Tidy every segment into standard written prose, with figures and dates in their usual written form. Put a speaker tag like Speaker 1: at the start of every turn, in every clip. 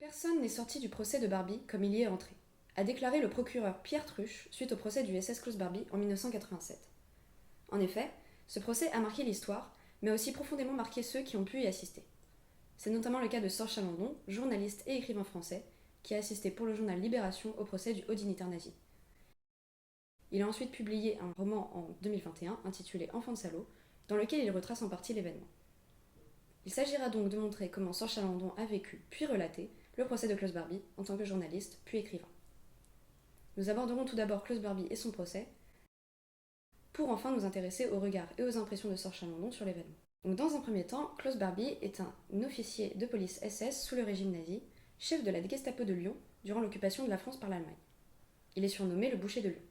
Speaker 1: Personne n'est sorti du procès de Barbie comme il y est entré, a déclaré le procureur Pierre Truche suite au procès du SS Klaus Barbie en 1987. En effet, ce procès a marqué l'histoire, mais a aussi profondément marqué ceux qui ont pu y assister. C'est notamment le cas de Sorge Chalandon, journaliste et écrivain français, qui a assisté pour le journal Libération au procès du haut dignitaire nazi. Il a ensuite publié un roman en 2021 intitulé Enfant de salaud, dans lequel il retrace en partie l'événement. Il s'agira donc de montrer comment Sorge Chalandon a vécu, puis relaté, le procès de Klaus Barbie en tant que journaliste, puis écrivain. Nous aborderons tout d'abord Klaus Barbie et son procès, pour enfin nous intéresser aux regards et aux impressions de Sorge Chalandon sur l'événement. Donc dans un premier temps, Klaus Barbie est un officier de police SS sous le régime nazi, chef de la Gestapo de Lyon durant l'occupation de la France par l'Allemagne. Il est surnommé le boucher de Lyon.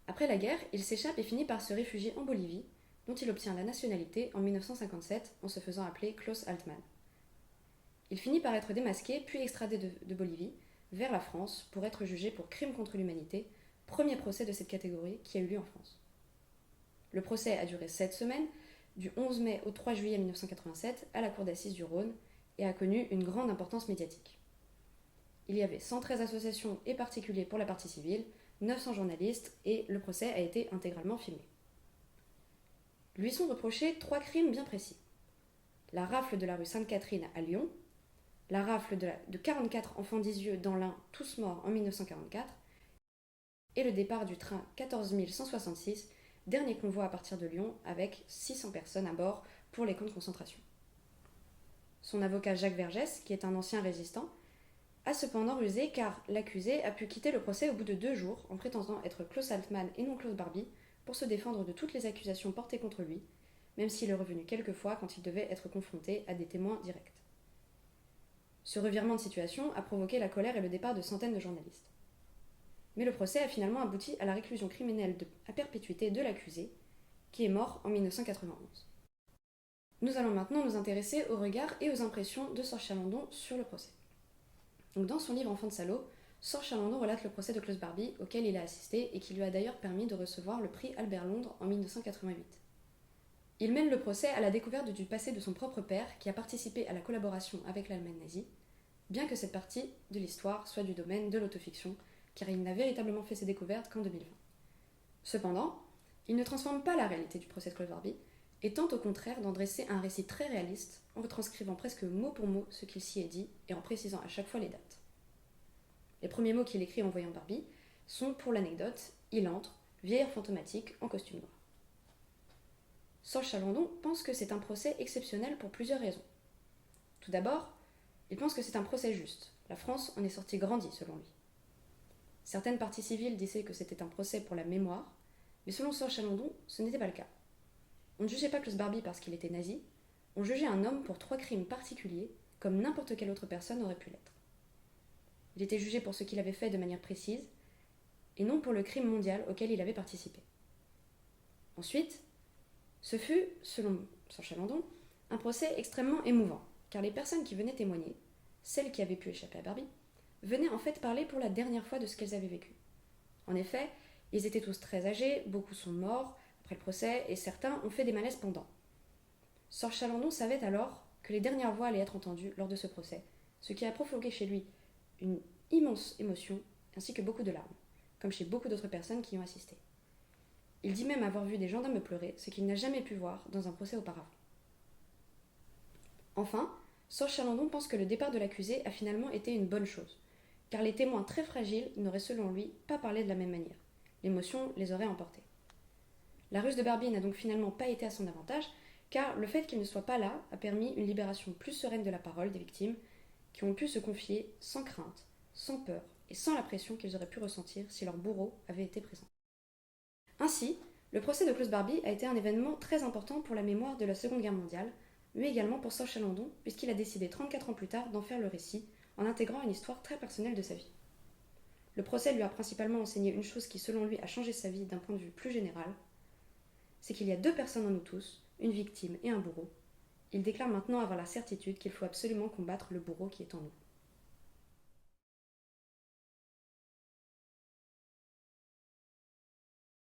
Speaker 1: Après la guerre, il s'échappe et finit par se réfugier en Bolivie, dont il obtient la nationalité en 1957 en se faisant appeler Klaus Altmann. Il finit par être démasqué puis extradé de Bolivie vers la France pour être jugé pour crime contre l'humanité, premier procès de cette catégorie qui a eu lieu en France. Le procès a duré 7 semaines, du 11 mai au 3 juillet 1987 à la cour d'assises du Rhône, et a connu une grande importance médiatique. Il y avait 113 associations et particuliers pour la partie civile, 900 journalistes, et le procès a été intégralement filmé. Lui sont reprochés 3 crimes bien précis. La rafle de la rue Sainte-Catherine à Lyon, la rafle de 44 enfants d'Isieux dans l'Ain, tous morts en 1944, et le départ du train 14 166, dernier convoi à partir de Lyon, avec 600 personnes à bord pour les camps de concentration. Son avocat Jacques Vergès, qui est un ancien résistant, a cependant rusé car l'accusé a pu quitter le procès au bout de 2 jours en prétendant être Klaus Altmann et non Klaus Barbie pour se défendre de toutes les accusations portées contre lui, même s'il est revenu quelques fois quand il devait être confronté à des témoins directs. Ce revirement de situation a provoqué la colère et le départ de centaines de journalistes. Mais le procès a finalement abouti à la réclusion criminelle à perpétuité de l'accusé, qui est mort en 1991. Nous allons maintenant nous intéresser aux regards et aux impressions de Sorge Chalandon sur le procès. Donc dans son livre Enfant de salaud, Sorge Chalandon relate le procès de Klaus Barbie auquel il a assisté et qui lui a d'ailleurs permis de recevoir le prix Albert Londres en 1988. Il mène le procès à la découverte du passé de son propre père qui a participé à la collaboration avec l'Allemagne nazie, bien que cette partie de l'histoire soit du domaine de l'autofiction, car il n'a véritablement fait ses découvertes qu'en 2020. Cependant, il ne transforme pas la réalité du procès de Klaus Barbie, et tente au contraire d'en dresser un récit très réaliste, en retranscrivant presque mot pour mot ce qu'il s'y est dit et en précisant à chaque fois les dates. Les premiers mots qu'il écrit en voyant Barbie sont, pour l'anecdote, il entre, vieillard fantomatique, en costume noir. Sorge Chalandon pense que c'est un procès exceptionnel pour plusieurs raisons. Tout d'abord, il pense que c'est un procès juste. La France en est sortie grandie, selon lui. Certaines parties civiles disaient que c'était un procès pour la mémoire, mais selon Sorge Chalandon, ce n'était pas le cas. On ne jugeait pas Klaus Barbie parce qu'il était nazi, on jugeait un homme pour 3 crimes particuliers, comme n'importe quelle autre personne aurait pu l'être. Il était jugé pour ce qu'il avait fait de manière précise, et non pour le crime mondial auquel il avait participé. Ensuite, ce fut, selon Sorge Chalandon, un procès extrêmement émouvant, car les personnes qui venaient témoigner, celles qui avaient pu échapper à Barbie, venaient en fait parler pour la dernière fois de ce qu'elles avaient vécu. En effet, ils étaient tous très âgés, beaucoup sont morts après le procès, et certains ont fait des malaises pendant. Sorge Chalandon savait alors que les dernières voix allaient être entendues lors de ce procès, ce qui a provoqué chez lui une immense émotion, ainsi que beaucoup de larmes, comme chez beaucoup d'autres personnes qui y ont assisté. Il dit même avoir vu des gendarmes pleurer, ce qu'il n'a jamais pu voir dans un procès auparavant. Enfin, Sorge Chalandon pense que le départ de l'accusé a finalement été une bonne chose, car les témoins très fragiles n'auraient selon lui pas parlé de la même manière. L'émotion les aurait emportés. La ruse de Barbie n'a donc finalement pas été à son avantage, car le fait qu'il ne soit pas là a permis une libération plus sereine de la parole des victimes, qui ont pu se confier sans crainte, sans peur et sans la pression qu'ils auraient pu ressentir si leur bourreau avait été présent. Ainsi, le procès de Klaus Barbie a été un événement très important pour la mémoire de la Seconde Guerre mondiale, mais également pour Sorge Chalandon, puisqu'il a décidé 34 ans plus tard d'en faire le récit, en intégrant une histoire très personnelle de sa vie. Le procès lui a principalement enseigné une chose qui, selon lui, a changé sa vie d'un point de vue plus général, c'est qu'il y a 2 personnes en nous tous, une victime et un bourreau. Il déclare maintenant avoir la certitude qu'il faut absolument combattre le bourreau qui est en nous.